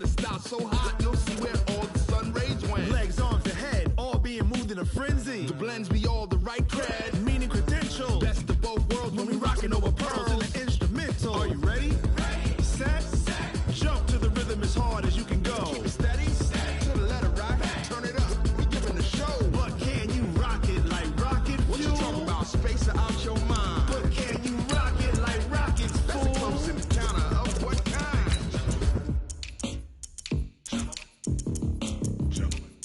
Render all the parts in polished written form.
with a style so hot, you'll see where all the sun rays went. Legs, arms, and head, all being moved in a frenzy. The blends be all the right cred, meaning credentials. best of both worlds when we rockin' over pearls in the instrumental. Are you ready? Set, jump to the rhythm as hard as you can go. Keep it steady, to the letter rock, turn it up, we giving the show. But can you rock it like rocket fuel? What you talking about, space or out your mind? But can you rock it like rockets, fool? That's a close encounter of what kind?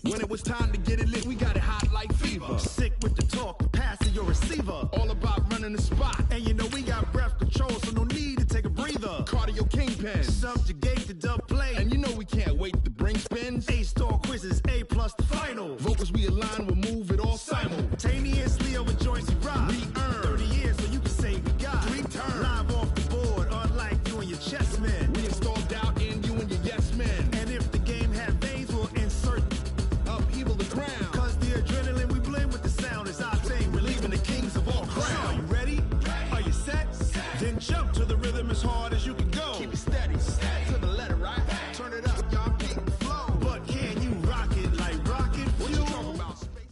When it was time to get it lit, we got it hot like fever. Sick with the talk, passing your receiver. All about running the spot. And you know we got breath control, so no need to take a breather. Cardio kingpin. Subjugate the dub play. And you know we can't wait to bring spins. A-star quizzes, A+ the final. Vocals we align, we'll move it all simultaneously over joints we rock. We earn 30 years, so you can say we got 3 turns. Live off the board, unlike you and your chess men. We install doubt in you and your yes men. And if the game had veins, we'll insert upheaval the ground. Cause the adrenaline we blend with the sound is our thing. We're leaving the kings of all crowns. Are you ready? Are you set? Then jump to the rhythm as hard as you can go. Keep it steady, to the letter right. Turn it up, y'all keep the flow. But can you rock it like rocket fuel? What you talking about, space?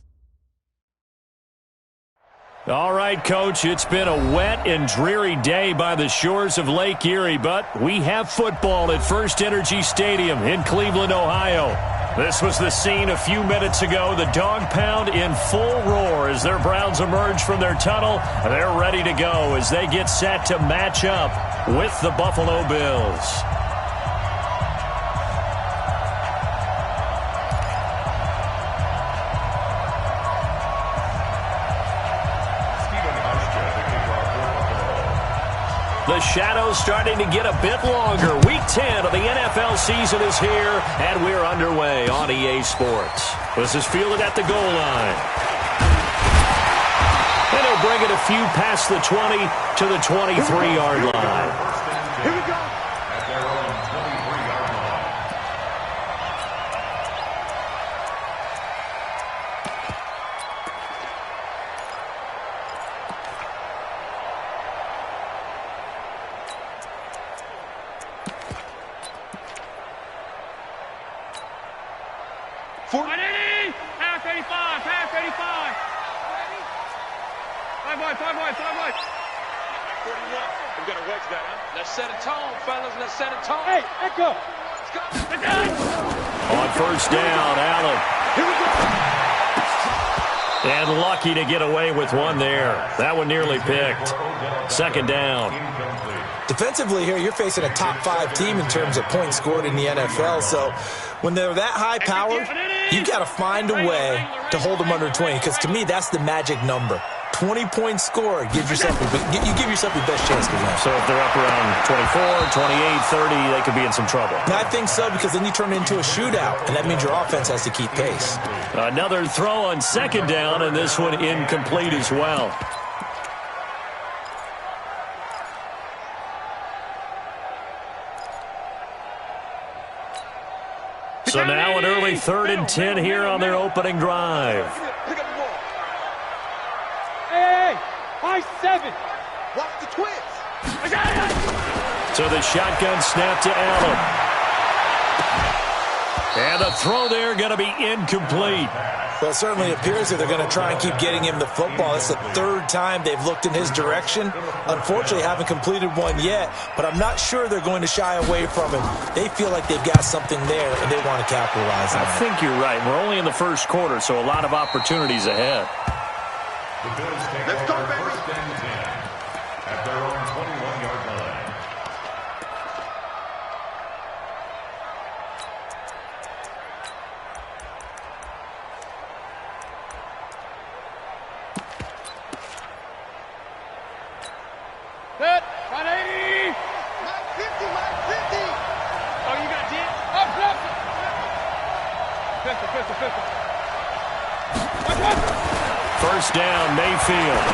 All right, Coach, it's been a wet and dreary day by the shores of Lake Erie, but we have football at First Energy Stadium in Cleveland, Ohio. This was the scene a few minutes ago. The dog pound in full roar as their Browns emerge from their tunnel. They're ready to go as they get set to match up with the Buffalo Bills. The shadow's starting to get a bit longer. Week 10 of the NFL season is here, and we're underway on EA Sports. This is fielded at the goal line. And he'll bring it a few past the 20 to the 23-yard line. Here we go. At their own 23-yard line. Pass 85, pass 85. 5 wide, 5 wide, 5 wide. 41. We've got to wedge that, huh? Let's set a tone, fellas. Let's set a tone. Hey, echo. Let's go. On first down, Allen. Here we go. And lucky to get away with one there. That one nearly picked. Second down. Defensively here, you're facing a top 5 team in terms of points scored in the NFL. So when they're that high-powered, you've got to find a way to hold them under 20. Because to me, that's the magic number. 20 points scored, you give yourself your best chance to win. So if they're up around 24, 28, 30, they could be in some trouble. And I think so, because then you turn it into a shootout, and that means your offense has to keep pace. Another throw on second down, and this one incomplete as well. So now an early 3rd and 10 here on their opening drive. Hey, high 7. Watch the twins. I got it. So the shotgun snap to Allen. And the throw there going to be incomplete. Well, it certainly appears that they're going to try and keep getting him the football. It's the 3rd time they've looked in his direction. Unfortunately, haven't completed one yet, but I'm not sure they're going to shy away from him. They feel like they've got something there, and they want to capitalize on it. I think you're right. We're only in the first quarter, so a lot of opportunities ahead. The Bills take Let's go, over baby. first and 10 at their own 21-yard line. Set. 180. Mike 50, Mike 50. Oh, you got 10? Up, up. Pistol, pistol, pistol. Watch, watch. First down, Mayfield.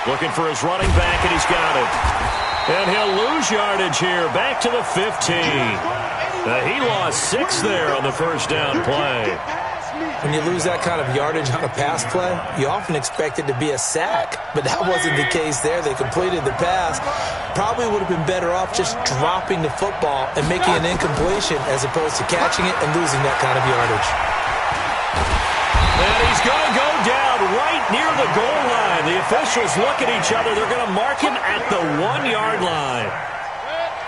Looking for his running back, and he's got it. And he'll lose yardage here, back to the 15. He lost 6 there on the first down play. When you lose that kind of yardage on a pass play, you often expect it to be a sack. But that wasn't the case there. They completed the pass. Probably would have been better off just dropping the football and making an incompletion as opposed to catching it and losing that kind of yardage. And he's going to go down right near the goal line. The officials look at each other. They're going to mark him at the 1-yard line.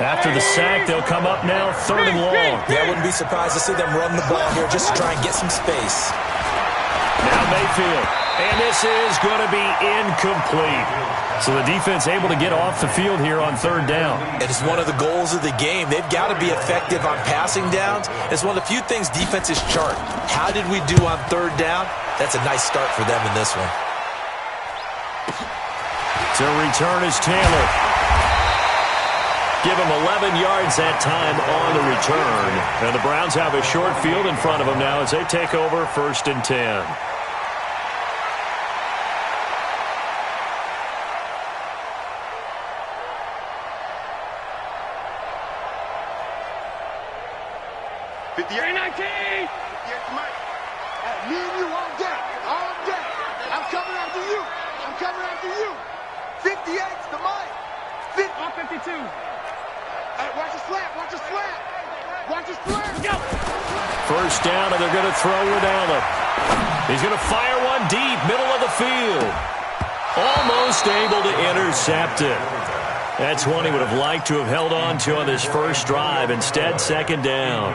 After the sack, they'll come up now 3rd and long. Yeah, I wouldn't be surprised to see them run the ball here just to try and get some space. Now Mayfield. And this is going to be incomplete. So the defense able to get off the field here on 3rd down. It is one of the goals of the game. They've got to be effective on passing downs. It's one of the few things defenses chart. How did we do on 3rd down? That's a nice start for them in this one. To return is Taylor. Give him 11 yards that time on the return. And the Browns have a short field in front of them now as they take over 1st and 10. Me and you all day. I'm coming after you. I'm coming after you. 58's the mic. 52. Hey, watch the slap. Watch the slap. Watch the slap. Go. 1st down, and they're going to throw with Allen. He's going to fire one deep, middle of the field. Almost able to intercept it. That's one he would have liked to have held on to on this first drive. Instead, 2nd down.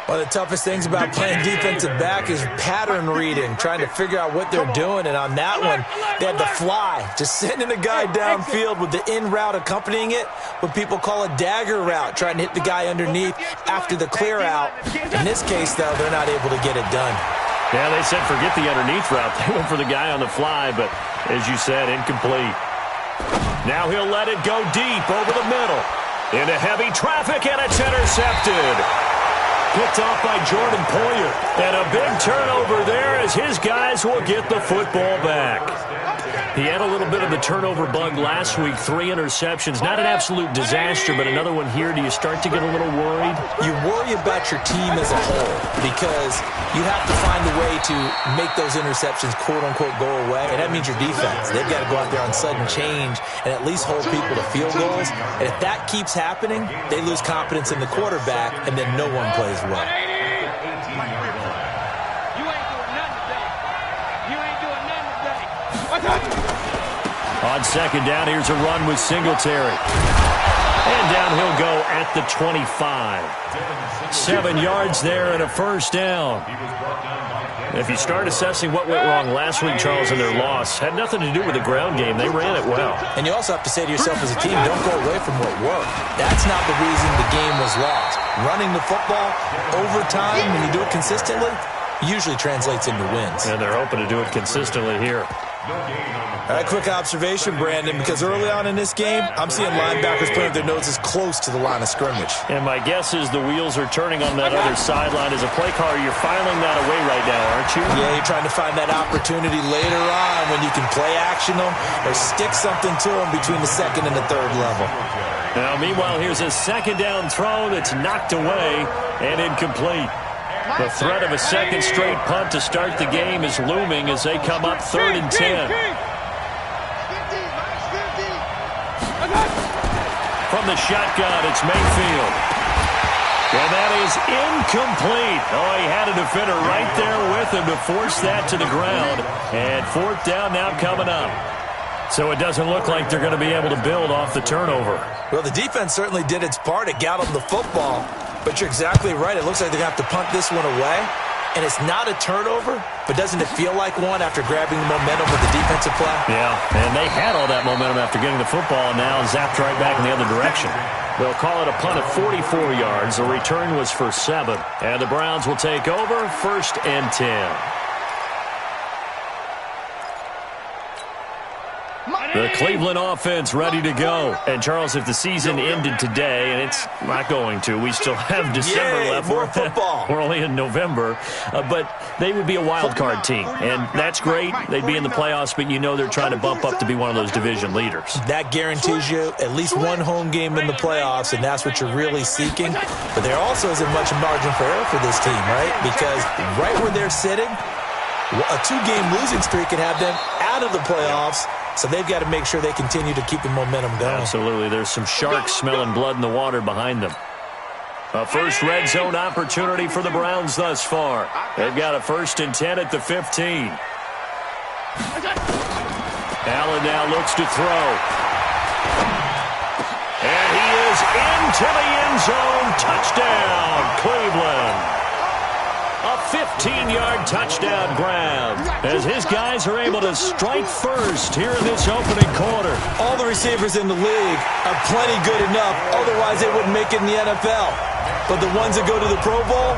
One of the toughest things about playing defensive back is pattern reading, trying to figure out what they're doing. And on that one, they had the fly, just sending a guy downfield with the in route accompanying it, what people call a dagger route, trying to hit the guy underneath after the clear out. In this case, though, they're not able to get it done. Yeah, they said forget the underneath route. They went for the guy on the fly, but as you said, incomplete. Now he'll let it go deep over the middle. Into heavy traffic, and it's intercepted. Picked off by Jordan Poyer. And a big turnover there as his guys will get the football back. He had a little bit of the turnover bug last week, 3 interceptions. Not an absolute disaster, but another one here. Do you start to get a little worried? You worry about your team as a whole because you have to find a way to make those interceptions, quote-unquote, go away. And that means your defense. They've got to go out there on sudden change and at least hold people to field goals. And if that keeps happening, they lose confidence in the quarterback, and then no one plays well. On 2nd down, here's a run with Singletary. And down he'll go at the 25. 7 yards there and a 1st down. If you start assessing what went wrong last week, Charles, in their loss, had nothing to do with the ground game. They ran it well. And you also have to say to yourself as a team, don't go away from what worked. That's not the reason the game was lost. Running the football over time, when you do it consistently, usually translates into wins. And they're hoping to do it consistently here. All right, quick observation, Brandon, because early on in this game, I'm seeing linebackers putting their noses close to the line of scrimmage. And my guess is the wheels are turning on that other sideline. As a play caller, you're filing that away right now, aren't you? Yeah, you're trying to find that opportunity later on when you can play action them or stick something to them between the 2nd and the 3rd level. Now, meanwhile, here's a 2nd down throw that's knocked away and incomplete. The threat of a 2nd straight punt to start the game is looming as they come up 3rd and 10. From the shotgun, it's Mayfield. And that is incomplete. Oh, he had a defender right there with him to force that to the ground. And 4th down now coming up. So it doesn't look like they're going to be able to build off the turnover. Well, the defense certainly did its part. It got them the football. But you're exactly right. It looks like they're going to have to punt this one away. And it's not a turnover, but doesn't it feel like one after grabbing the momentum with the defensive play? Yeah, and they had all that momentum after getting the football and now zapped right back in the other direction. They'll call it a punt of 44 yards. The return was for 7. And the Browns will take over 1st and 10. The Cleveland offense ready to go. And, Charles, if the season ended today, and it's not going to, we still have December left. More football. We're only in November. But they would be a wild card team. And that's great. They'd be in the playoffs, but you know they're trying to bump up to be one of those division leaders. That guarantees you at least one home game in the playoffs, and that's what you're really seeking. But there also isn't much margin for error for this team, right? Because right where they're sitting, a 2-game losing streak could have them out of the playoffs. So they've got to make sure they continue to keep the momentum going. Absolutely. There's some sharks smelling blood in the water behind them. A first red zone opportunity for the Browns thus far. They've got a 1st and 10 at the 15. Allen now looks to throw. And he is into the end zone. Touchdown, Cleveland. A 15-yard touchdown grab as his guys are able to strike first here in this opening quarter. All the receivers in the league are plenty good enough. Otherwise, they wouldn't make it in the NFL. But the ones that go to the Pro Bowl,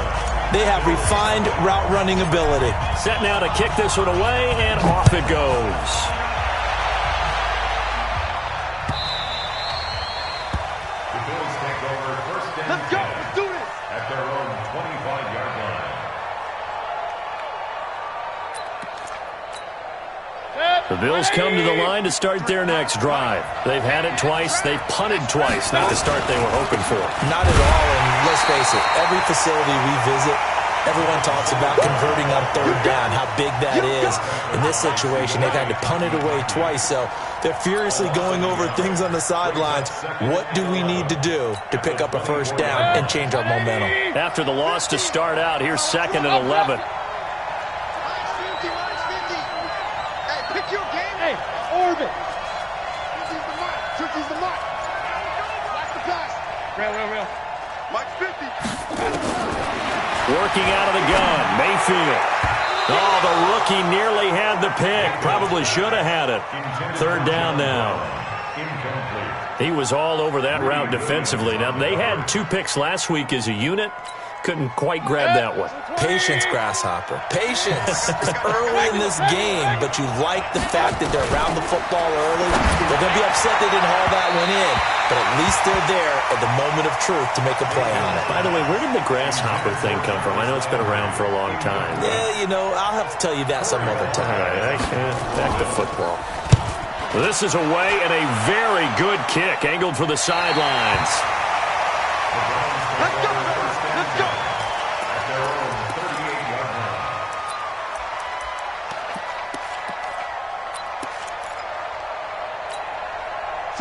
they have refined route running ability. Set now to kick this one away, and off it goes. The Bills take over 1st and 10. Let's go. Let's do this. At their own 25-yard line. The Bills come to the line to start their next drive. They've had it twice. They've punted twice. Not the start they were hoping for. Not at all, and let's face it, every facility we visit, everyone talks about converting on 3rd down, how big that is. In this situation, they've had to punt it away twice, so they're furiously going over things on the sidelines. What do we need to do to pick up a 1st down and change our momentum? After the loss to start out, here's 2nd and 11. Orbit. Junkie's the mark. Watch the pass. Real. Mike 50. Working out of the gun, Mayfield. Oh, the rookie nearly had the pick. Probably should have had it. 3rd down now. He was all over that route defensively. Now, they had 2 picks last week as a unit. Couldn't quite grab that one. Patience, Grasshopper. Patience. It's early in this game, but you like the fact that they're around the football early. They're going to be upset they didn't haul that one in, but at least they're there at the moment of truth to make a play on it. By the way, where did the Grasshopper thing come from? I know it's been around for a long time. Yeah, you know, I'll have to tell you that some other time. All right, back to football. This is away and a very good kick, angled for the sidelines. Let's go. Let's go. At their own 38-yard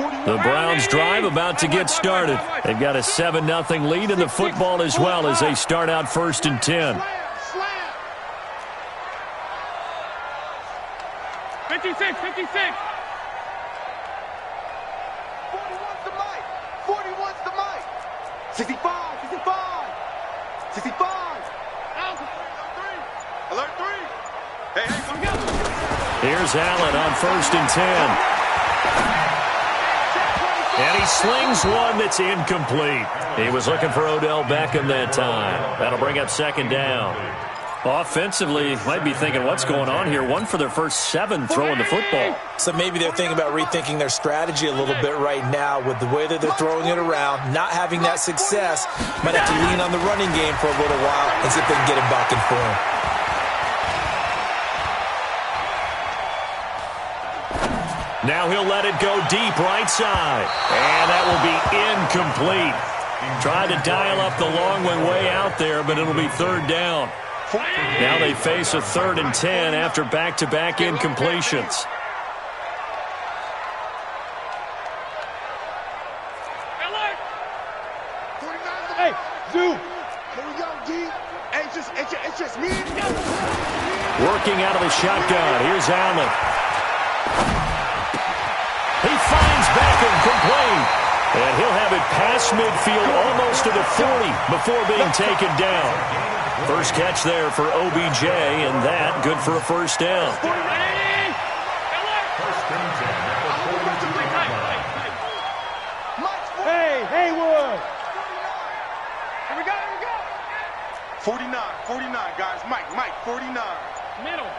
line. The Browns drive about to get started. They've got a 7-0 lead in the football as well as they start out 1st and 10. 56. 41's the mic. 41's the mic. 65. 65. Alert 3. Hey, come go. Here's Allen on 1st and 10. And he slings one that's incomplete. He was looking for Odell Beckham that time. That'll bring up 2nd down. Offensively, might be thinking, what's going on here? 1 for their first 7 throwing the football. So maybe they're thinking about rethinking their strategy a little bit right now with the way that they're throwing it around, not having that success. Might have to lean on the running game for a little while and see if they can get him back in form. Now he'll let it go deep right side. And that will be incomplete. Tried to dial up the long way out there, but it'll be 3rd down. Now they face a 3rd and 10 after back-to-back incompletions. Hey, Zoo. Here we go, D. Hey, it's just me. Working out of the shotgun. Here's Allen. He finds Beckham complete. And he'll have it past midfield almost to the 40 before being taken down. First catch there for OBJ, and that good for a 1st down. Hey, Haywood. Here we go. 49, guys. Mike, 49. Middle.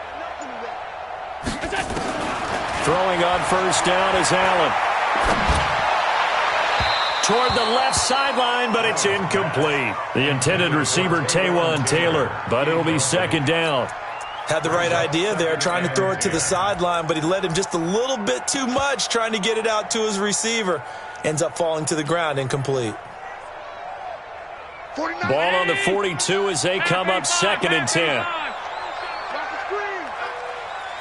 Throwing on first down is Allen. Toward the left sideline, but it's incomplete. The intended receiver, Taywan Taylor, but it'll be second down. Had the right idea there, trying to throw it to the sideline, but he led him just a little bit too much, trying to get it out to his receiver. Ends up falling to the ground, incomplete. Ball on the 42 as they come up second and 10.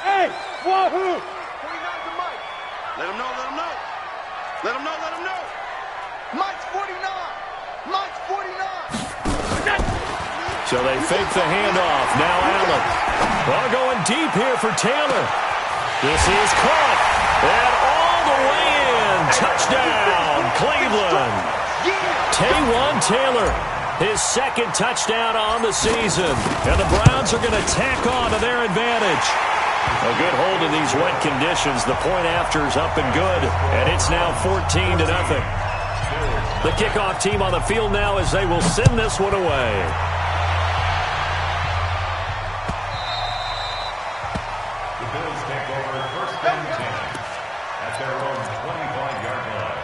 Hey, wahoo! 49 to Mike. Let him know, let him know. Let him know, let him know. Mike's 49. Mike's 49. So they fake the handoff. Now Allen. Well, going deep here for Taylor. This is caught. And all the way in. Touchdown, Cleveland. Taywan Taylor, his second touchdown on the season. And the Browns are going to tack on to their advantage. A good hold in these wet conditions. The point after is up and good. And it's now 14-0. The kickoff team on the field now as they will send this one away. The Bills take over first and 10 at their own 25-yard line.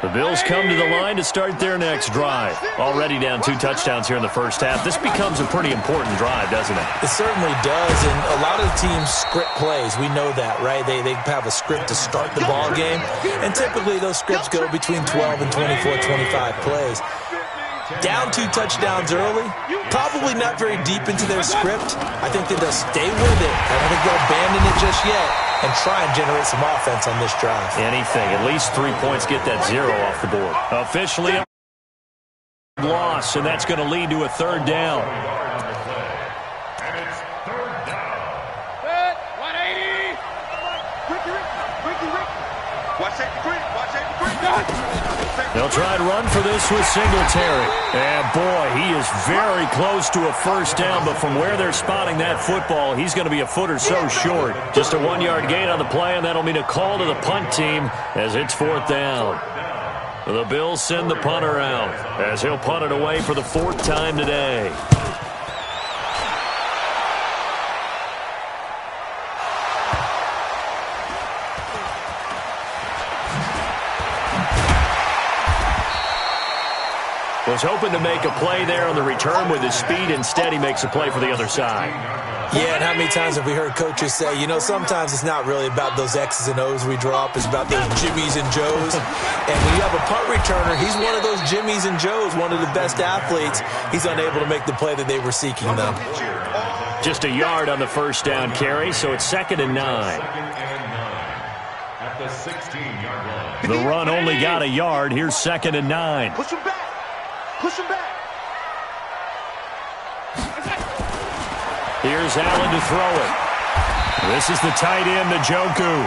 The Bills come to the line to start their next drive. Already down 2 touchdowns here in the first half. This becomes a pretty important drive, doesn't it? It certainly does, and a lot of the teams script plays. We know that, right? They have a script to start the ball game, and typically those scripts go between 12 and 24, 25 plays. Down 2 touchdowns early, probably not very deep into their script. I think that they'll stay with it. I don't think they'll abandon it just yet and try and generate some offense on this drive. Anything. At least 3 points, get that 0 off the board. Officially a loss, and that's going to lead to a third down. And it's third down. 180. Ricky. Watch safety Green. Watch safety Green. They'll try and run for this with Singletary. And, boy, he is very close to a first down, but from where they're spotting that football, he's going to be a foot or so short. Just a 1-yard gain on the play, and that'll mean a call to the punt team as it's fourth down. The Bills send the punter out as he'll punt it away for the 4th time today. Was hoping to make a play there on the return with his speed. Instead, he makes a play for the other side. Yeah, and how many times have we heard coaches say, you know, sometimes it's not really about those X's and O's we drop. It's about those Jimmies and Joes. And when you have a punt returner, he's one of those Jimmies and Joes, one of the best athletes. He's unable to make the play that they were seeking, though. Just a yard on the first down carry, so it's 2nd and 9. At the 16-yard line. The run only got a yard. Here's 2nd and 9. Push him back. Push him back. Here's Allen to throw it. This is the tight end, Junkie.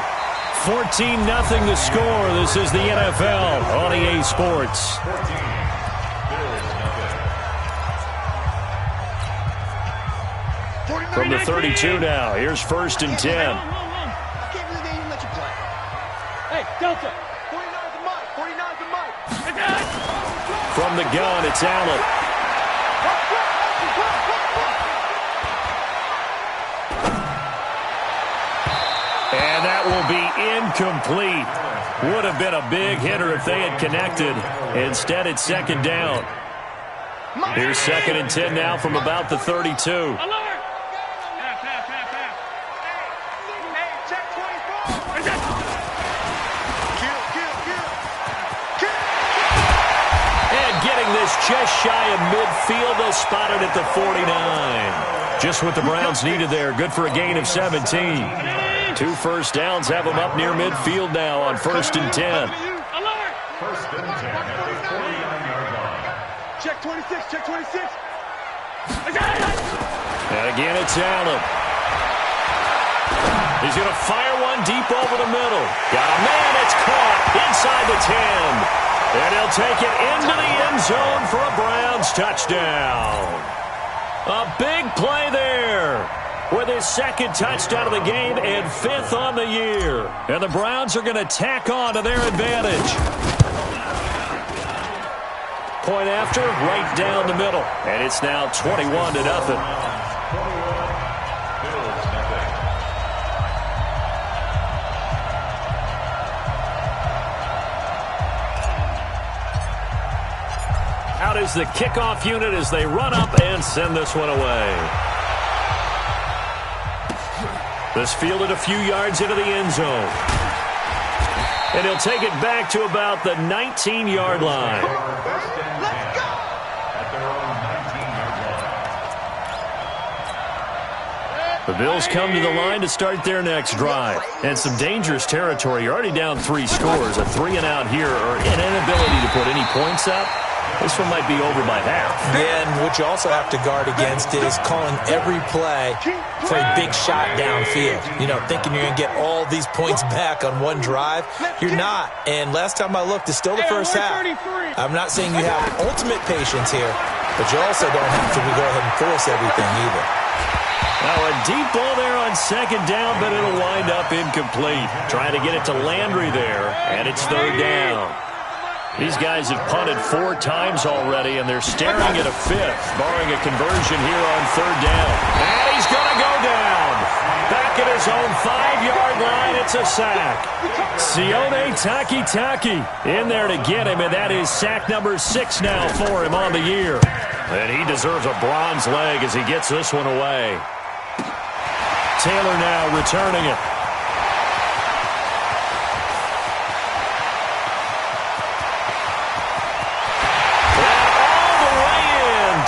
14-0 the score. This is the NFL on EA Sports. From the 32 now, here's 1st and 10. I can't believe they even let you play. Hey, Delta. 49 to Mike. 49 to Mike. From the gun, it's Allen. And that will be incomplete. Would have been a big hitter if they had connected. Instead, it's 2nd down. Here's 2nd and 10 now from about the 32. Just shy of midfield. They'll spot it at the 49. Just what the Browns needed there. Good for a gain of 17. 2 first downs have them up near midfield now on 1st and 10. 1st and 10 at the 49-yard line. Check 26. Check 26. And again, it's Allen. He's going to fire one deep over the middle. Got a man. It's caught inside the 10. And he'll take it into the end zone for a Browns touchdown. A big play there with his 2nd touchdown of the game and 5th on the year. And the Browns are going to tack on to their advantage. Point after, right down the middle. And it's now 21-0. Out is the kickoff unit as they run up and send this one away. This fielded a few yards into the end zone. And he'll take it back to about the 19-yard line. Let's go! At their own 19-yard line. The Bills come to the line to start their next drive. And some dangerous territory. You're already down 3 scores. A 3-and-out here or an inability to put any points up. This one might be over by half. And what you also have to guard against is calling every play for a big shot downfield. You know, thinking you're going to get all these points back on one drive. You're not. And last time I looked, it's still the first half. I'm not saying you have ultimate patience here, but you also don't have to go ahead and force everything either. Now a deep ball there on second down, but it'll wind up incomplete. Trying to get it to Landry there, and it's third down. These guys have punted 4 times already, and they're staring at a 5th, barring a conversion here on third down. And he's going to go down. Back at his own 5-yard line, it's a sack. Sione Takitaki in there to get him, and that is sack number 6 now for him on the year. And he deserves a bronze leg as he gets this one away. Taylor now returning it.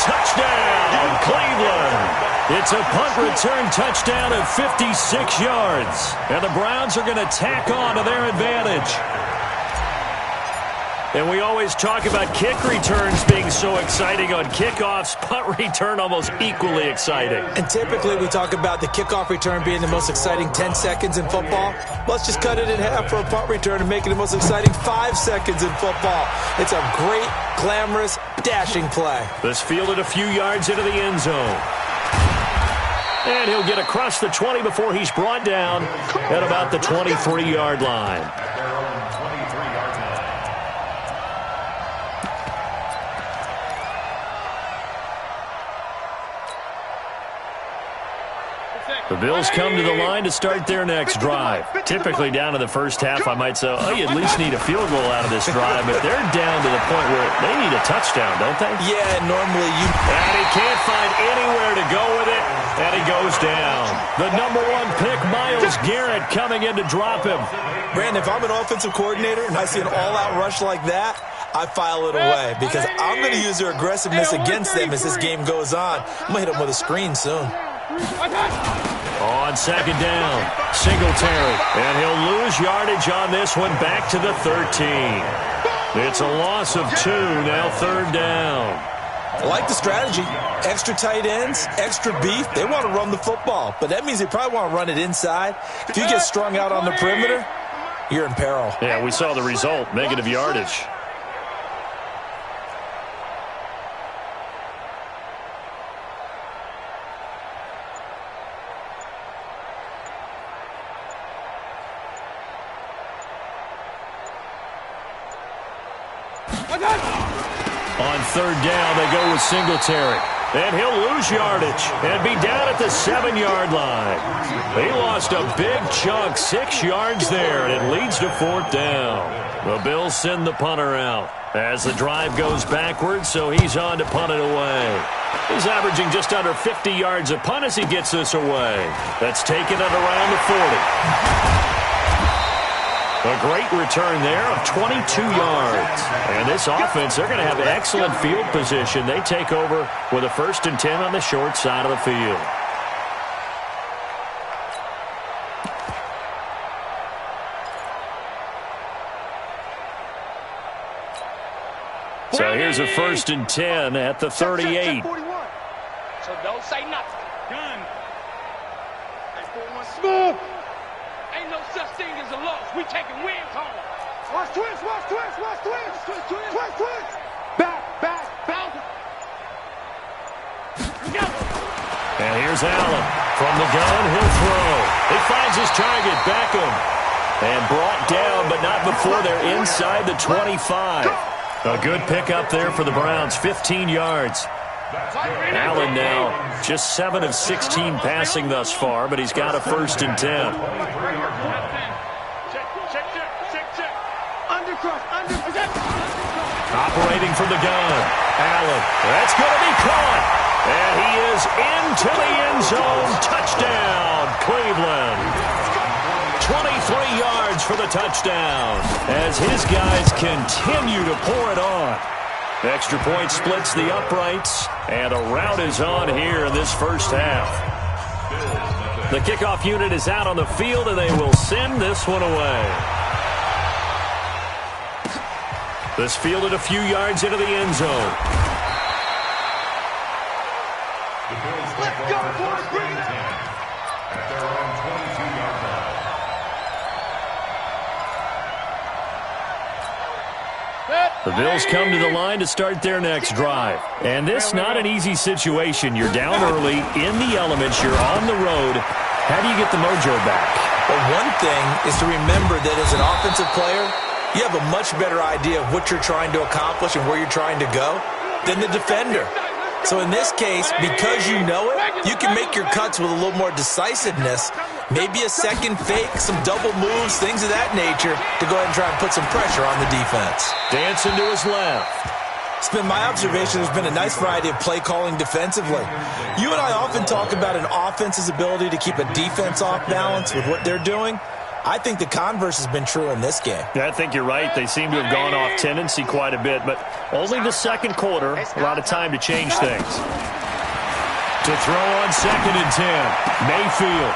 Touchdown, Cleveland. It's a punt return touchdown of 56 yards. And the Browns are going to tack on to their advantage. And we always talk about kick returns being so exciting on kickoffs. Punt return almost equally exciting. And typically we talk about the kickoff return being the most exciting 10 seconds in football. Let's just cut it in half for a punt return and make it the most exciting 5 seconds in football. It's a great, glamorous, dashing play. This fielded a few yards into the end zone. And he'll get across the 20 before he's brought down at about the 23-yard line. The Bills come to the line to start their next drive. Typically down to the first half, I might say, oh, you at least need a field goal out of this drive, but they're down to the point where they need a touchdown, don't they? Yeah, normally you... And he can't find anywhere to go with it, and he goes down. The number 1 pick, Myles Garrett, coming in to drop him. Brandon, if I'm an offensive coordinator and I see an all-out rush like that, I file it away because I'm going to use their aggressiveness against them as this game goes on. I'm going to hit them with a screen soon. On second down, Singletary, and he'll lose yardage on this one back to the 13. It's a loss of 2, now third down. I like the strategy. Extra tight ends, extra beef. They want to run the football, but that means they probably want to run it inside. If you get strung out on the perimeter, you're in peril. Yeah, we saw the result, negative yardage. On third down, they go with Singletary. And he'll lose yardage and be down at the 7-yard line. He lost a big chunk, 6 yards there, and it leads to fourth down. The Bills send the punter out as the drive goes backwards, so he's on to punt it away. He's averaging just under 50 yards a punt as he gets this away. That's taken at around the 40. A great return there of 22 yards. And this offense, they're going to have excellent field position. They take over with a 1st and 10 on the short side of the field. So here's a 1st and 10 at the 38. So don't say nothing. Done. Smooth. Ain't no such thing as a loss. We taking wins home. Watch twist, watch twist, watch twist. Twist, twist. Back, back, back. And here's Allen. From the gun, he'll throw. He finds his target, Beckham. And brought down, but not before they're inside the 25. A good pickup there for the Browns, 15 yards. Allen now just 7 of 16 passing thus far, but he's got a 1st and 10. Operating from the gun. Allen. That's going to be caught. And he is into the end zone. Touchdown, Cleveland. 23 yards for the touchdown as his guys continue to pour it on. Extra point splits the uprights, and a rout is on here in this first half. The kickoff unit is out on the field, and they will send this one away. This fielded a few yards into the end zone. Let's go, boys. Bring it on. At their own 22-yard line. The Bills come to the line to start their next drive. And this not an easy situation. You're down early, in the elements, you're on the road. How do you get the mojo back? Well, one thing is to remember that as an offensive player, you have a much better idea of what you're trying to accomplish and where you're trying to go than the defender. So in this case, because you know it, you can make your cuts with a little more decisiveness, maybe a second fake, some double moves, things of that nature, to go ahead and try and put some pressure on the defense. Dancing to his left. It's been my observation there's been a nice variety of play calling defensively. You and I often talk about an offense's ability to keep a defense off balance with what they're doing. I think the converse has been true in this game. Yeah, I think you're right. They seem to have gone off tendency quite a bit, but only the second quarter, a lot of time to change things. To throw on 2nd and 10, Mayfield.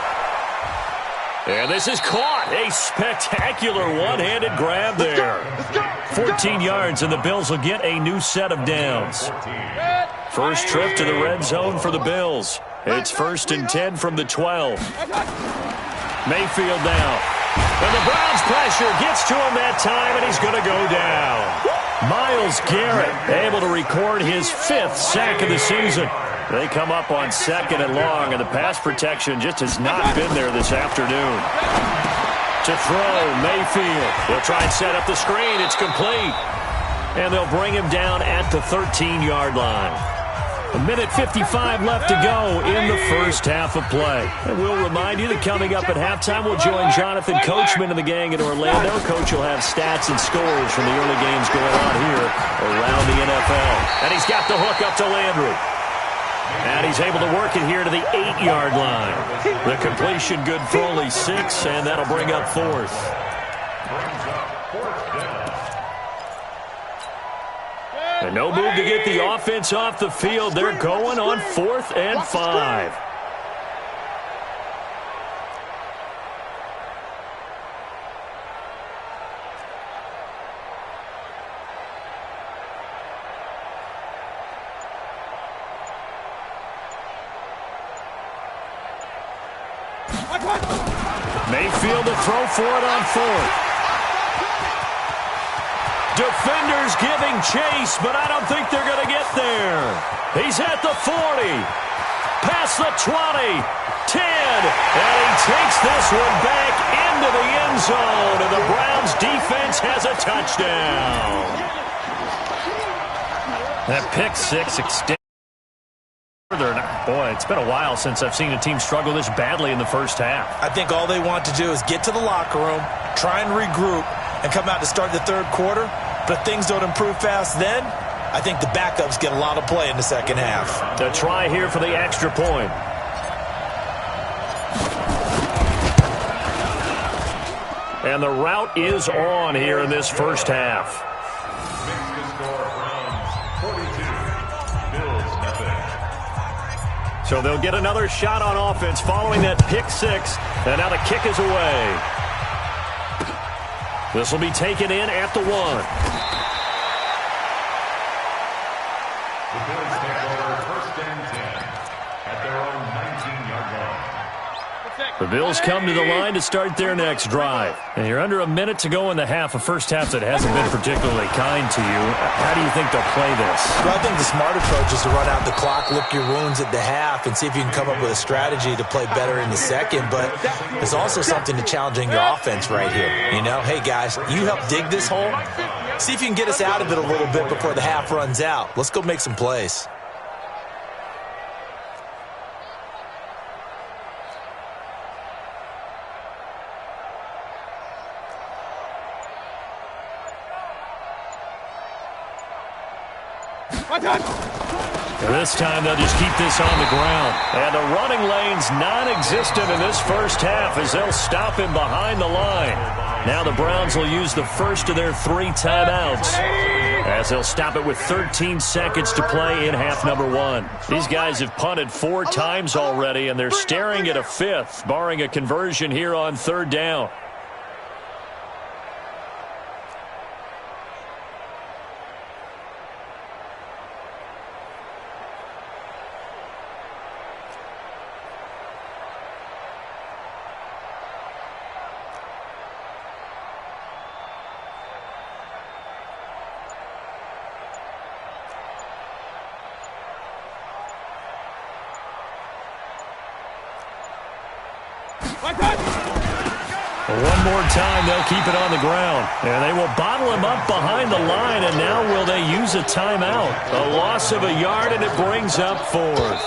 And this is caught. A spectacular one-handed grab there. 14 yards, and the Bills will get a new set of downs. First trip to the red zone for the Bills. It's 1st and 10 from the 12. Mayfield now. And the Browns pressure gets to him that time, and he's going to go down. Myles Garrett able to record his 5th sack of the season. They come up on 2nd and long, and the pass protection just has not been there this afternoon. To throw, Mayfield. They'll try and set up the screen. It's complete. And they'll bring him down at the 13-yard line. 1:55 left to go in the first half of play. And we'll remind you that coming up at halftime, we'll join Jonathan Coachman and the gang in Orlando. Coach will have stats and scores from the early games going on here around the NFL. And he's got the hook up to Landry. And he's able to work it here to the 8-yard line. The completion good for only 6, and that'll bring up 4th. And no move to get the offense off the field. They're going on 4th and 5. Mayfield to throw for it on 4th. Defenders giving chase, but I don't think they're going to get there. He's at the 40, past the 20, 10, and he takes this one back into the end zone, and the Browns defense has a touchdown. That pick 6 extends. Boy, it's been a while since I've seen a team struggle this badly in the first half. I think all they want to do is get to the locker room, try and regroup, and come out to start the third quarter. But if things don't improve fast then, I think the backups get a lot of play in the second half. A try here for the extra point. And the route is on here in this first half. So they'll get another shot on offense following that pick 6. And now the kick is away. This will be taken in at the 1. The Bills take over 1st and 10 at their own 19-yard line. The Bills come to the line to start their next drive. And you're under a minute to go in the half, a first half that hasn't been particularly kind to you. How do you think they'll play this? Well, I think the smart approach is to run out the clock, lick your wounds at the half, and see if you can come up with a strategy to play better in the second. But there's also something to challenging your offense right here. You know, hey, guys, you help dig this hole. See if you can get us out of it a little bit before the half runs out. Let's go make some plays. This time they'll just keep this on the ground. And the running lane's non-existent in this first half as they'll stop him behind the line. Now the Browns will use the first of their 3 timeouts as they'll stop it with 13 seconds to play in half number 1. These guys have punted 4 times already, and they're staring at a 5th, barring a conversion here on 3rd down. One more time, they'll keep it on the ground. And they will bottle him up behind the line, and now will they use a timeout? A loss of a yard, and it brings up 4th.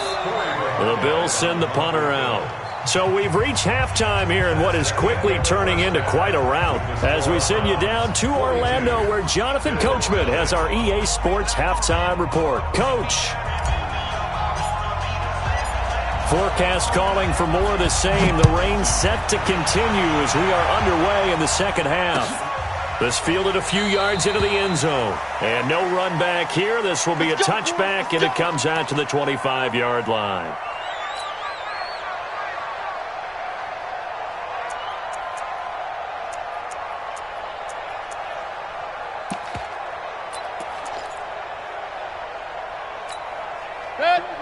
The Bills send the punter out. So we've reached halftime here in what is quickly turning into quite a rout as we send you down to Orlando, where Jonathan Coachman has our EA Sports halftime report. Coach. Forecast calling for more of the same. The rain set to continue as we are underway in the second half. This fielded a few yards into the end zone. And no run back here. This will be a touchback, and it comes out to the 25-yard line.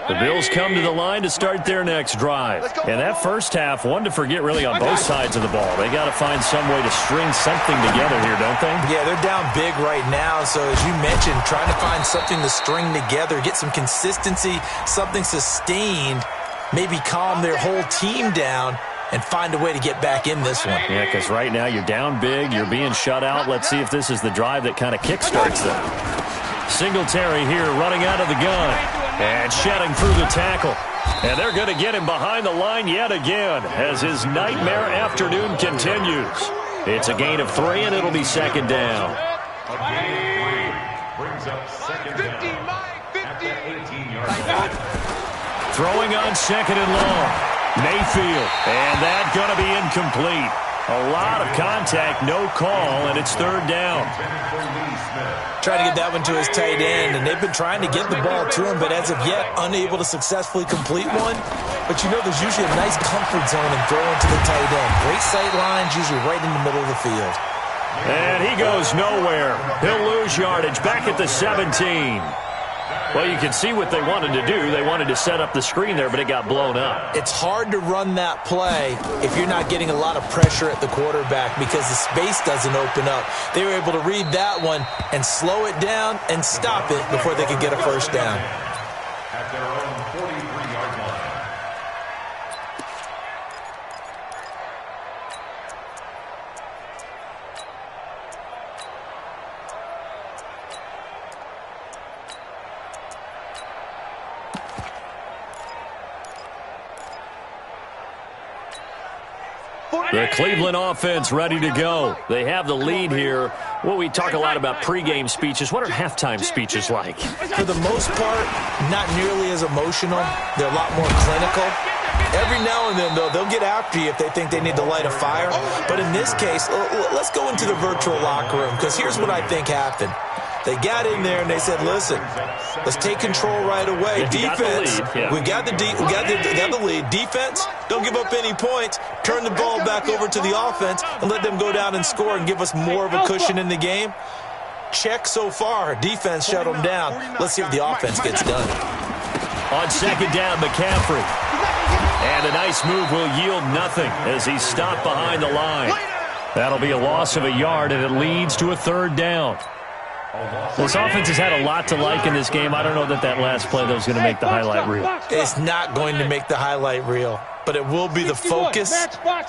The Bills come to the line to start their next drive. And that first half, one to forget really on both sides of the ball. They got to find some way to string something together here, don't they? Yeah, they're down big right now. So as you mentioned, trying to find something to string together, get some consistency, something sustained, maybe calm their whole team down and find a way to get back in this one. Yeah, because right now you're down big, you're being shut out. Let's see if this is the drive that kind of kickstarts them. Singletary here running out of the gun. And shedding through the tackle. And they're going to get him behind the line yet again as his nightmare afternoon continues. It's a gain of 3, and it'll be second down. A gain of 3 brings up second down at the 18-yard line. Throwing on second and long. Mayfield. And that's going to be incomplete. A lot of contact, no call, and it's third down. Trying to get that one to his tight end, and they've been trying to get the ball to him, but as of yet, unable to successfully complete one. But you know there's usually a nice comfort zone in throwing to the tight end. Great sight lines, usually right in the middle of the field. And he goes nowhere. He'll lose yardage back at the 17. Well, you can see what they wanted to do. They wanted to set up the screen there, but it got blown up. It's hard to run that play if you're not getting a lot of pressure at the quarterback because the space doesn't open up. They were able to read that one and slow it down and stop it before they could get a first down. At their own 43-yard line. The Cleveland offense ready to go. They have the lead here. Well, we talk a lot about pregame speeches. What are halftime speeches like? For the most part, not nearly as emotional. They're a lot more clinical. Every now and then, though, they'll get after you if they think they need to light a fire. But in this case, let's go into the virtual locker room because here's what I think happened. They got in there and they said, "Listen, let's take control right away. Defense, we got the lead. Defense, don't give up any points. Turn the ball back over to the offense and let them go down and score and give us more of a cushion in the game." Check so far. Defense shut them down. Let's see if the offense gets done. On second down, McCaffrey. And a nice move will yield nothing as he's stopped behind the line. That'll be a loss of a yard, and it leads to a third down. This offense has had a lot to like in this game. I don't know that last play, though, is going to make the highlight reel. It's not going to make the highlight reel, but it will be the focus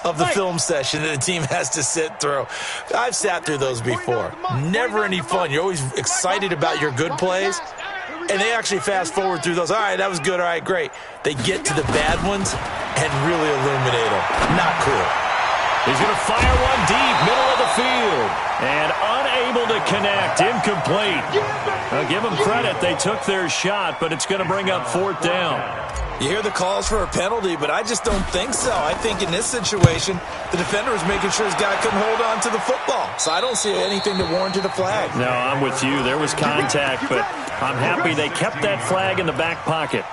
of the film session that the team has to sit through. I've sat through those before. Never any fun. You're always excited about your good plays, and they actually fast forward through those. All right, that was good. All right, great. They get to the bad ones and really illuminate them. Not cool. He's going to fire one deep, middle of the field. And unable to connect, incomplete. Now give them credit. They took their shot, but it's going to bring up 4th down. You hear the calls for a penalty, but I just don't think so. I think in this situation, the defender was making sure his guy couldn't hold on to the football. So I don't see anything to warrant a flag. No, I'm with you. There was contact, but I'm happy they kept that flag in the back pocket.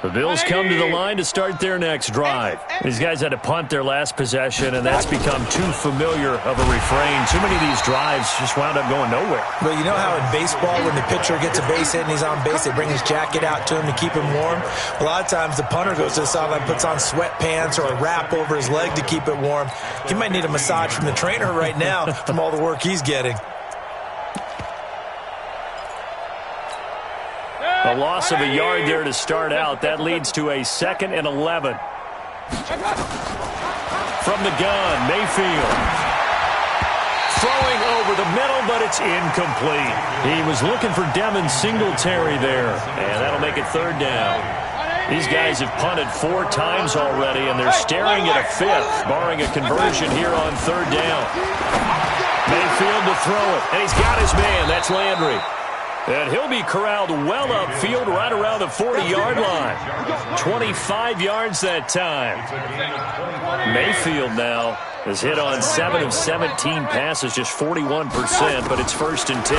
The Bills come to the line to start their next drive. These guys had to punt their last possession, and that's become too familiar of a refrain. Too many of these drives just wound up going nowhere. Well, you know how in baseball, when the pitcher gets a base hit and he's on base, they bring his jacket out to him to keep him warm? A lot of times the punter goes to the sideline, puts on sweatpants or a wrap over his leg to keep it warm. He might need a massage from the trainer right now from all the work he's getting. A loss of a yard there to start out. That leads to a 2nd and 11. From the gun, Mayfield. Throwing over the middle, but it's incomplete. He was looking for Devin Singletary there, and that'll make it 3rd down. These guys have punted 4 times already, and they're staring at a 5th, barring a conversion here on 3rd down. Mayfield to throw it, and he's got his man. That's Landry. And he'll be corralled well upfield right around the 40-yard line. 25 yards that time. Mayfield now has hit on 7 of 17 passes, just 41%, but it's 1st and 10.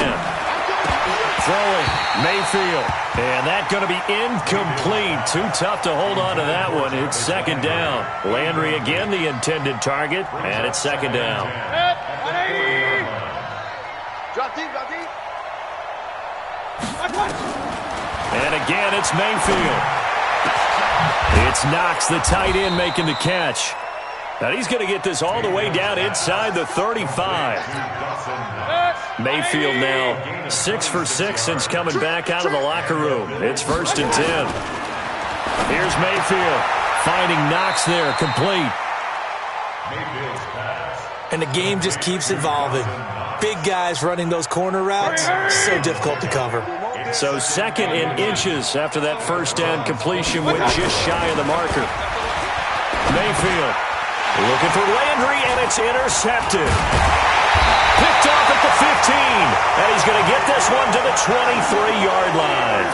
Throwing, Mayfield. And that's going to be incomplete. Too tough to hold on to that one. It's 2nd down. Landry again the intended target, and it's 2nd down. Drop deep, drop deep. And again, it's Mayfield. It's Knox, the tight end, making the catch. Now he's going to get this all the way down inside the 35. Mayfield now 6 for 6 since coming back out of the locker room. It's 1st and 10. Here's Mayfield finding Knox there, complete. And the game just keeps evolving. Big guys running those corner routes, so difficult to cover. So 2nd and inches after that 1st down completion went just shy of the marker. Mayfield looking for Landry, and it's intercepted. Picked off at the 15, and he's going to get this one to the 23-yard line.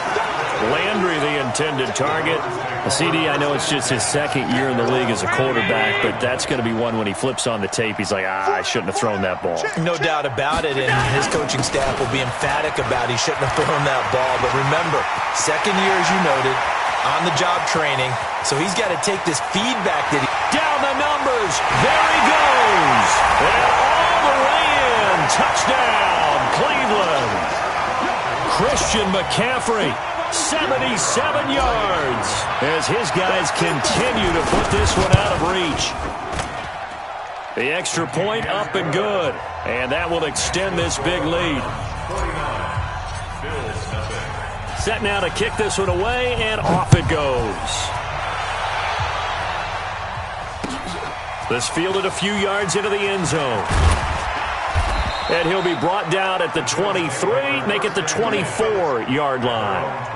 Landry, the intended target. CD, I know it's just his 2nd year in the league as a quarterback, but that's going to be one when he flips on the tape. He's like, I shouldn't have thrown that ball. No doubt about it, and his coaching staff will be emphatic about he shouldn't have thrown that ball. But remember, 2nd year, as you noted, on-the-job training, so he's got to take this feedback that he... Down the numbers. There he goes. And all the way in. Touchdown, Cleveland. Christian McCaffrey. 77 yards as his guys continue to put this one out of reach. The extra point up and good, and that will extend this big lead. Set now to kick this one away, and off it goes. This fielded a few yards into the end zone. And he'll be brought down at the 23, make it the 24-yard line.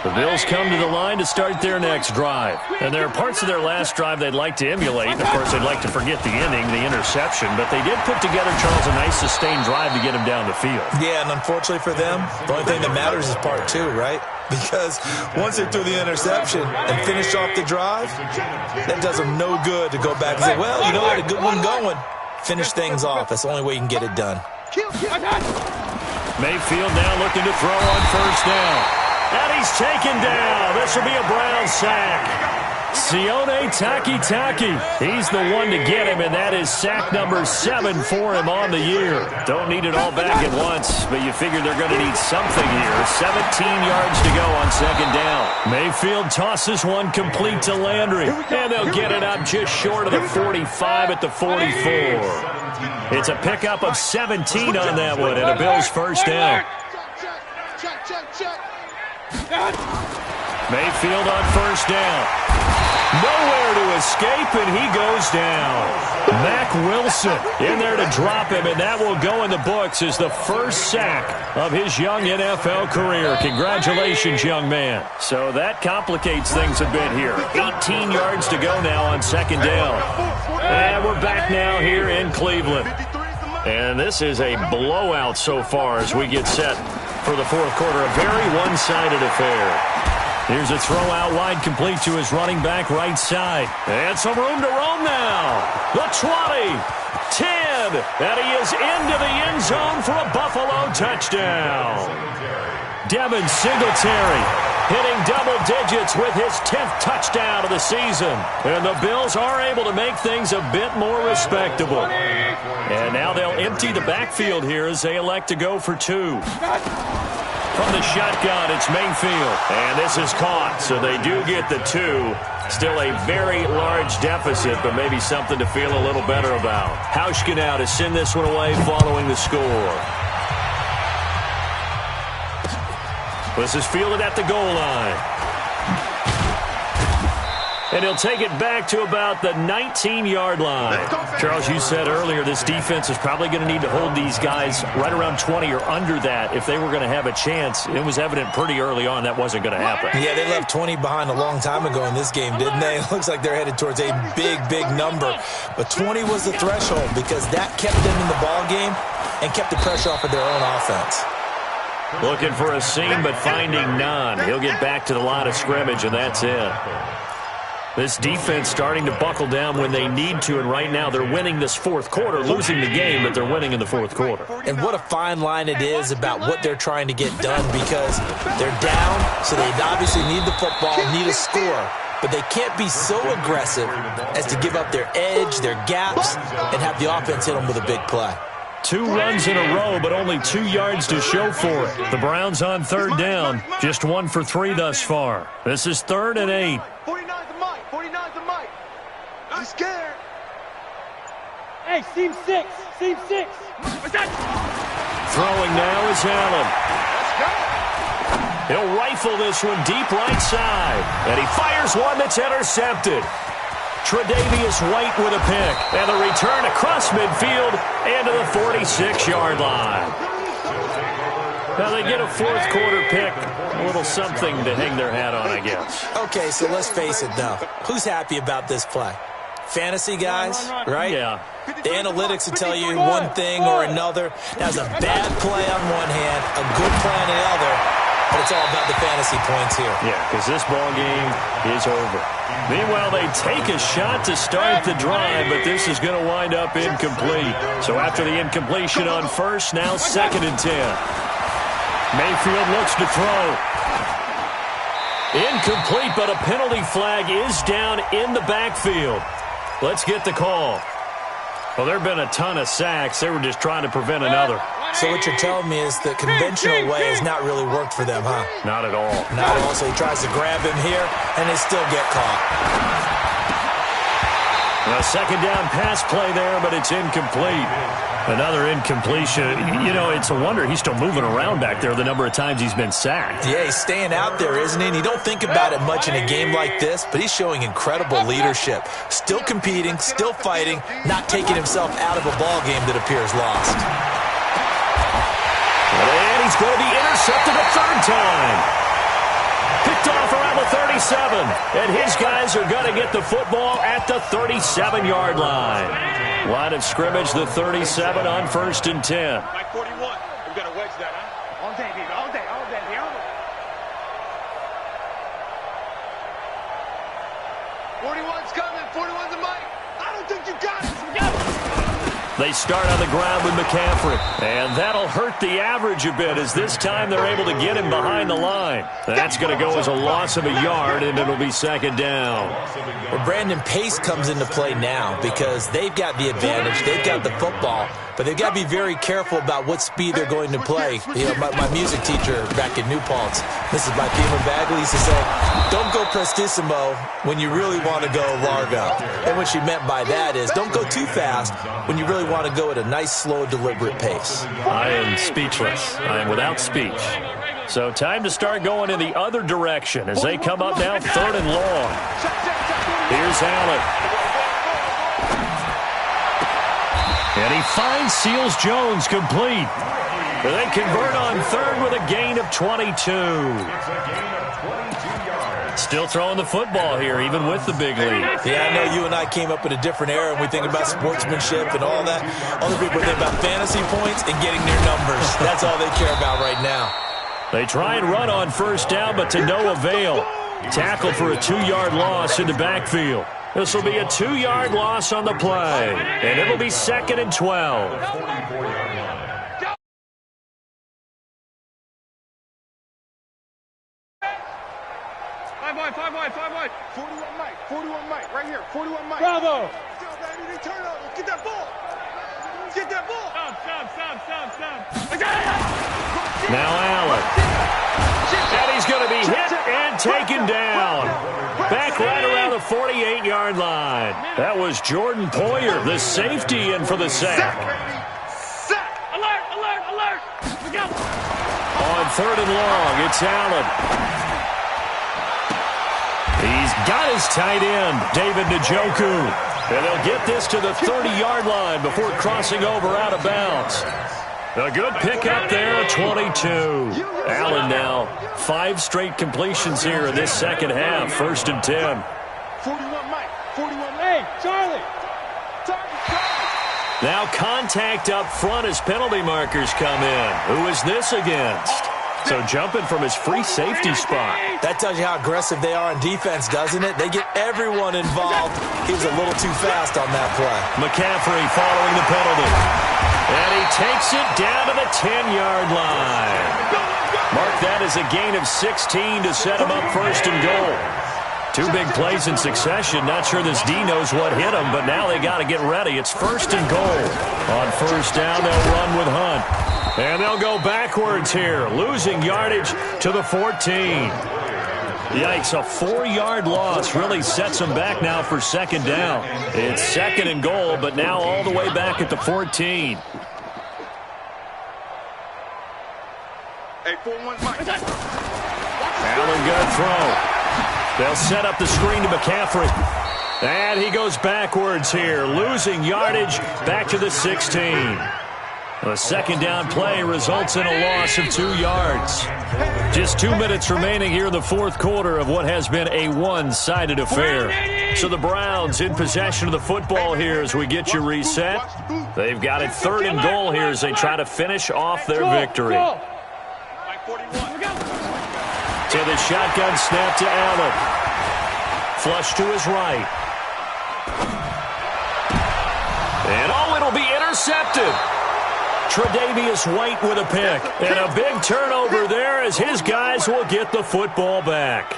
The Bills come to the line to start their next drive. And there are parts of their last drive they'd like to emulate. And, of course, they'd like to forget the inning, the interception. But they did put together, Charles, a nice sustained drive to get him down the field. Yeah, and unfortunately for them, the only thing that matters is part 2, right? Because once they threw the interception and finished off the drive, that does them no good to go back and say, well, you know, we had a good one going. Finish things off. That's the only way you can get it done. Mayfield now looking to throw on 1st down. And he's taken down. This will be a Brown sack. Sione Takitaki. He's the one to get him, and that is sack number 7 for him on the year. Don't need it all back at once, but you figure they're going to need something here. 17 yards to go on 2nd down. Mayfield tosses one complete to Landry, and they'll get it up just short of the 45 at the 44. It's a pickup of 17 on that one, and a Bills 1st down. Check. Mayfield on 1st down. Nowhere to escape, and he goes down. Mack Wilson in there to drop him, and that will go in the books as the first sack of his young NFL career. Congratulations, young man. So that complicates things a bit here. 18 yards to go now on second down. And we're back now here in Cleveland. And this is a blowout so far as we get set for the fourth quarter. A very one-sided affair. Here's a throw out wide, complete to his running back right side. And some room to roam now. The 20, 10, and he is into the end zone for a Buffalo touchdown. Devin Singletary hitting double digits with his 10th touchdown of the season. And the Bills are able to make things a bit more respectable. And now they'll empty the backfield here as they elect to go for two. From the shotgun, it's Mayfield. And this is caught, so they do get the two. Still a very large deficit, but maybe something to feel a little better about. Hauschka now to send this one away following the score. This is fielded at the goal line. And he'll take it back to about the 19-yard line. Charles, you said earlier this defense is probably going to need to hold these guys right around 20 or under that if they were going to have a chance. It was evident pretty early on that wasn't going to happen. Yeah, they left 20 behind a long time ago in this game, didn't they? It looks like they're headed towards a big, big number. But 20 was the threshold because that kept them in the ball game and kept the pressure off of their own offense. Looking for a seam, but finding none. He'll get back to the line of scrimmage, and that's it. This defense starting to buckle down when they need to, and right now they're winning this fourth quarter, losing the game, but they're winning in the fourth quarter. And what a fine line it is about what they're trying to get done because they're down, so they obviously need the football, need a score, but they can't be so aggressive as to give up their edge, their gaps, and have the offense hit them with a big play. 2 runs in a row, but only 2 yards to show for it. The Browns on third down, just 1 for 3 thus far. This is 3rd and 8. 49's the mic. 49's the mic. I'm scared. Hey, seam 6. Seam 6. Throwing now is Allen. He'll rifle this one deep right side. And he fires one that's intercepted. Tre'Davious White with a pick. And the return across midfield and to the 46-yard line. Now they get a fourth quarter pick. A little something to hang their hat on, I guess. Okay, so let's face it now. Who's happy about this play? Fantasy guys, right? Yeah. The analytics will tell you one thing or another. That was a bad play on one hand, a good play on the other, but it's all about the fantasy points here. Yeah, because this ball game is over. Meanwhile, they take a shot to start the drive, but this is going to wind up incomplete. So after the incompletion on first, now 2nd and 10. Mayfield looks to throw. Incomplete, but a penalty flag is down in the backfield. Let's get the call. Well, there have been a ton of sacks. They were just trying to prevent another. So what you're telling me is the conventional way has not really worked for them, huh? Not at all. Not at all. So he tries to grab him here, and they still get caught. A second down pass play there, but it's incomplete. Another incompletion. You know, it's a wonder he's still moving around back there the number of times he's been sacked. Yeah, he's staying out there, isn't he? And you don't think about it much in a game like this, but he's showing incredible leadership. Still competing, still fighting, not taking himself out of a ball game that appears lost. And he's going to be intercepted a third time. Picked off around the 37. And his guys are going to get the football at the 37-yard line. Line of scrimmage, the 37 on 1st and 10. Mike 41. We've got to wedge that, huh? All day, dude. All day. All day. Here. 41's coming. 41's the mic. I don't think you got it. They start on the ground with McCaffrey. And that'll hurt the average a bit as this time they're able to get him behind the line. That's going to go as a loss of a yard, and it'll be 2nd down. Well, Brandon, pace comes into play now because they've got the advantage. They've got the football. but they've got to be very careful about what speed they're going to play. You know, my music teacher back in New Paltz, Mrs. Beeman Bagley, used to say, don't go prestissimo when you really want to go largo. And what she meant by that is don't go too fast when you really want to go at a nice, slow, deliberate pace. I am speechless. I am without speech. So time to start going in the other direction as they come up now 3rd and long. Here's Allen. And he finds Seals Jones complete. They convert on 3rd with a gain of 22. Still throwing the football here, even with the big lead. Yeah, I know you and I came up in a different era, and we think about sportsmanship and all that. Other people think about fantasy points and getting their numbers. That's all they care about right now. They try and run on 1st down, but to no avail. Tackled for a 2-yard loss in the backfield. This will be a 2-yard loss on the play, and it'll be 2nd and 12. Five wide. 41 Mike, right here. 41 Mike. Bravo. Stop, baby. They turn over. Get that ball. Stop. Now Allen. And he's going to be hit and taken down. Back right around the 48-yard line. That was Jordan Poyer, the safety, in for the sack. Alert. We go. On 3rd and long, it's Allen. He's got his tight end, David Njoku. And they'll get this to the 30-yard line before crossing over out of bounds. A good pickup there, 22. Allen now 5 straight completions here in this second half, 1st and 10. 41 Mike. 41 Hey, Charlie. Now contact up front as penalty markers come in. Who is this against? So jumping from his free safety spot. That tells you how aggressive they are on defense, doesn't it? They get everyone involved. He was a little too fast on that play. McCaffrey following the penalty. And he takes it down to the 10-yard line. Mark that as a gain of 16 to set him up 1st and goal. 2 big plays in succession. Not sure this D knows what hit him, but now they got to get ready. It's 1st and goal. On 1st down, they'll run with Hunt. And they'll go backwards here, losing yardage to the 14. Yikes, a 4-yard loss really sets them back now for 2nd down. It's 2nd and goal, but now all the way back at the 14. Hey, 4-1 Mike. Allen going to throw. They'll set up the screen to McCaffrey. And he goes backwards here, losing yardage back to the 16. The 2nd down play results in a loss of 2 yards. Just 2 minutes remaining here in the 4th quarter of what has been a one-sided affair. So the Browns in possession of the football here as we get you reset. They've got it 3rd and goal here as they try to finish off their victory. To the shotgun snap to Allen. Flush to his right. And it'll be intercepted. Tre'Davious White with a pick. And a big turnover there as his guys will get the football back.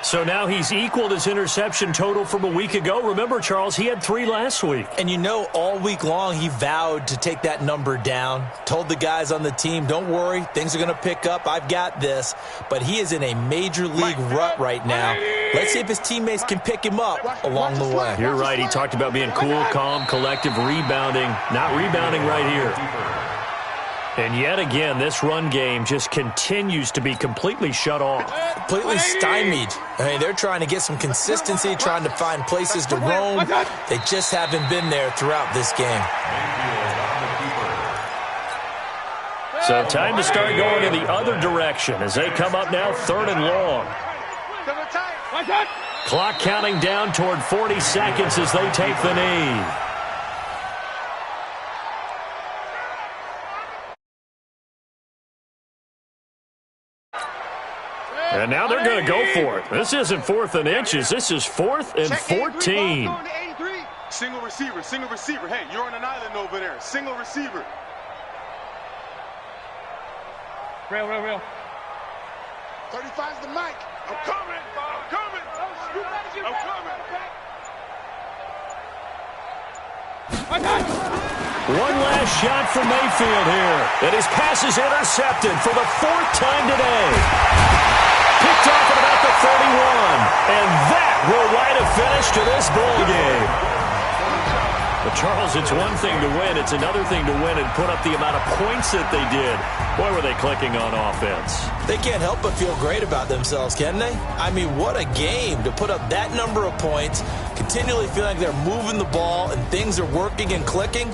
So now he's equaled his interception total from a week ago. Remember, Charles, he had 3 last week. And you know, all week long he vowed to take that number down. Told the guys on the team, don't worry, things are going to pick up. I've got this. But he is in a major league rut right now. Let's see if his teammates can pick him up along the way. You're right. He talked about being cool, calm, collective, rebounding. Not rebounding right here. And yet again, this run game just continues to be completely shut off. Completely stymied. I mean, they're trying to get some consistency, trying to find places to roam. They just haven't been there throughout this game. So time to start going in the other direction as they come up now 3rd and long. Clock counting down toward 40 seconds as they take the knee. And now they're going to go for it. This isn't 4th and inches. This is 4th and 14. Single receiver. Hey, you're on an island over there. Single receiver. Real. 35's the mic. I'm coming. One last shot for Mayfield here. And his pass is intercepted for the 4th time today. Picked off at about the 31. And that will write a finish to this ball game. But Charles, it's one thing to win. It's another thing to win and put up the amount of points that they did. Boy, were they clicking on offense. They can't help but feel great about themselves, can they? I mean, what a game to put up that number of points, continually feel like they're moving the ball and things are working and clicking.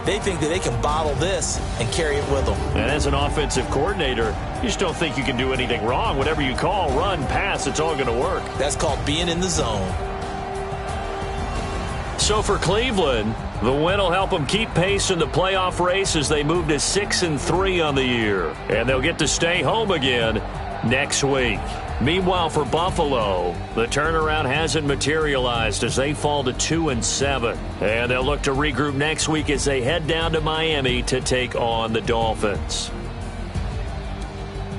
They think that they can bottle this and carry it with them. And as an offensive coordinator, you just don't think you can do anything wrong. Whatever you call, run, pass, it's all going to work. That's called being in the zone. So for Cleveland, the win will help them keep pace in the playoff race as they move to 6-3 on the year. And they'll get to stay home again next week. Meanwhile, for Buffalo, the turnaround hasn't materialized as they fall to 2-7. And they'll look to regroup next week as they head down to Miami to take on the Dolphins.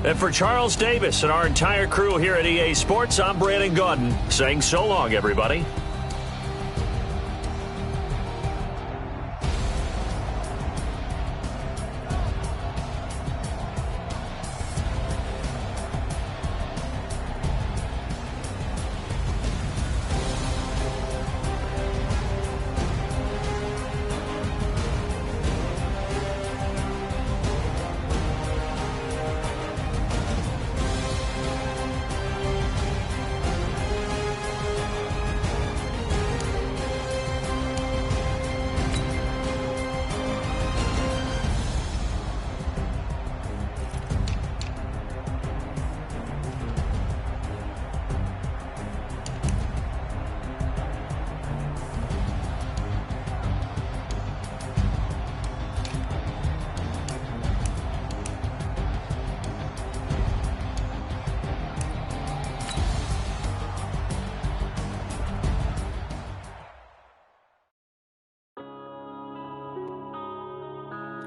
And for Charles Davis and our entire crew here at EA Sports, I'm Brandon Gaudin saying so long, everybody.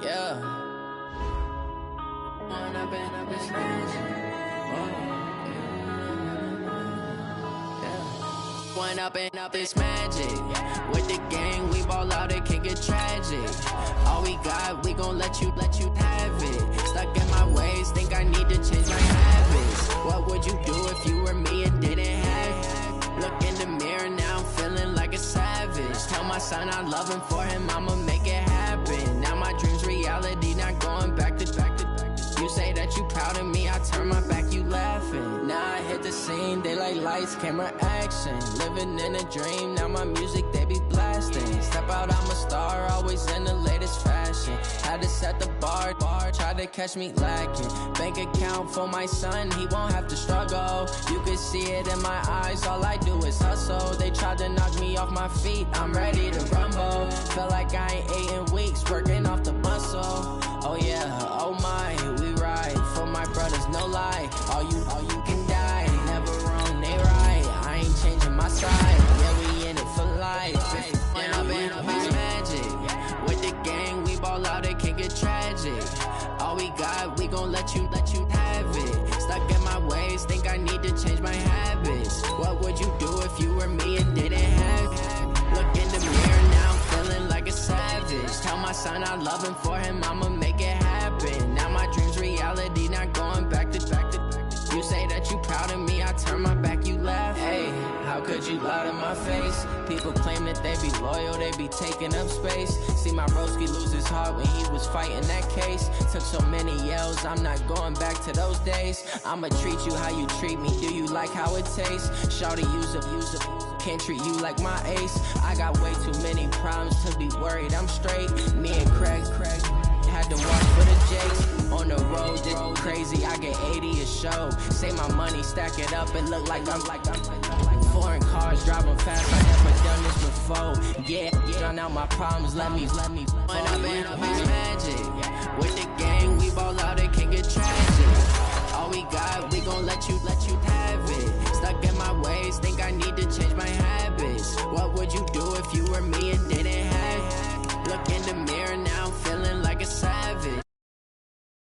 Yeah. One up and up is magic. With the gang, we ball out, it can get tragic. All we got, we gon' let you have it. Stuck in my ways, think I need to change my habits. What would you do if you were me and didn't have it? Look in the mirror, now I'm feeling like a savage. Tell my son I love him, for him I'ma make it happen. Now my dream's reality, not going back to. You say that you proud of me, I turn my back, you laughing. Now I hit the scene, they like lights, camera, action. Living in a dream, now my music, they be blasting. Step out, I'm a star, always in the latest fashion. Had to set the bar, try to catch me lacking. Bank account for my son, he won't have to struggle. You can see it in my eyes, all I do is hustle. They tried to knock me off my feet, I'm ready to rumble. Feel like I ain't ate in weeks, working off the muscle. Oh yeah, oh my, we ride for my brothers, no lie. All you can die, never wrong, they right. I ain't changing my side, yeah, we in it for life. And I've been magic. With the gang, we ball out, it can get tragic. All we got, we gon' let you have it. Stuck in my ways, think I need to change my habits. What would you do if you were me and didn't have it? Look in the mirror, now I'm feeling like a savage. Tell my son I love him, for him I'ma make it happen. Now my dream's reality, not going back to. You say that you proud of me, I turn my back, you laugh. Hey, how could you lie to my face? People claim that they be loyal, they be taking up space. See my broski lose his heart when he was fighting that case. Took so many yells, I'm not going back to those days. I'ma treat you how you treat me, do you like how it tastes? Shawty, use up, can't treat you like my ace. I got way too many problems to be worried, I'm straight. Me and Craig had to watch for the Jakes. On the road, this crazy, I get 80 a show. Say my money, stack it up, it look like I'm foreign cars, driving fast, I never done this before. Yeah, drown out my problems, let me. When I've been magic. With the gang, we ball out, it can get tragic. All we got, we gon' let you have it. Stuck in my ways, think I need to change my habits. What would you do if you were me and